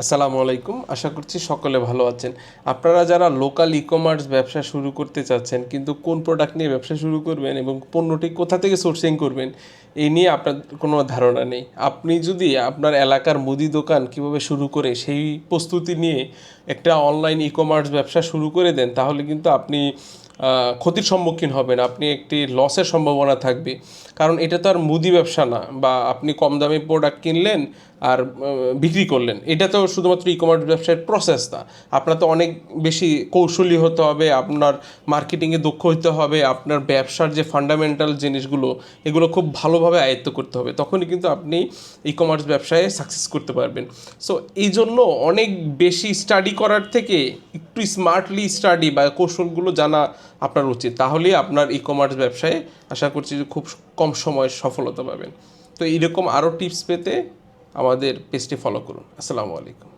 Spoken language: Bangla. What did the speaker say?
আসসালামু আলাইকুম। আশা করছি সকলে ভালো আছেন। আপনারা যারা লোকাল ই-কমার্স ব্যবসা শুরু করতে চাচ্ছেন কিন্তু কোন প্রোডাক্ট নিয়ে ব্যবসা শুরু করবেন এবং পণ্যটি কোথা থেকে সোর্সিং করবেন এই নিয়ে আপনার কোনো ধারণা নেই। আপনি যদি আপনার এলাকার মুদি দোকান কিভাবে শুরু করে সেই প্রস্তুতি নিয়ে একটা অনলাইন ই-কমার্স ব্যবসা শুরু করে দেন তাহলে কিন্তু আপনি ক্ষতির সম্মুখীন হবেন, আপনি একটি লসের সম্ভাবনা থাকবে। কারণ এটা তো আর মুদি ব্যবসা না বা আপনি কম দামে প্রোডাক্ট কিনলেন আর বিক্রি করলেন, এটা তো শুধুমাত্র ই কমার্স ব্যবসায়ের প্রসেস না। আপনার তো অনেক বেশি কৌশলী হতে হবে, আপনার মার্কেটিংয়ে দক্ষ হতে হবে, আপনার ব্যবসার যে ফান্ডামেন্টাল জিনিসগুলো এগুলো খুব ভালোভাবে আয়ত্ত করতে হবে, তখনই কিন্তু আপনি ই কমার্স ব্যবসায় সাকসেস করতে পারবেন। সো এই জন্য অনেক বেশি স্টাডি করার থেকে একটু স্মার্টলি স্টাডি বা কৌশলগুলো জানা আপনার উচিত, তাহলেই আপনার ই কমার্স ব্যবসায় আশা করছি যে খুব কম সময়ে সফলতা পাবেন। তো এইরকম আরও টিপস পেতে আমাদের পেজটি ফলো করুন। আসসালামু আলাইকুম।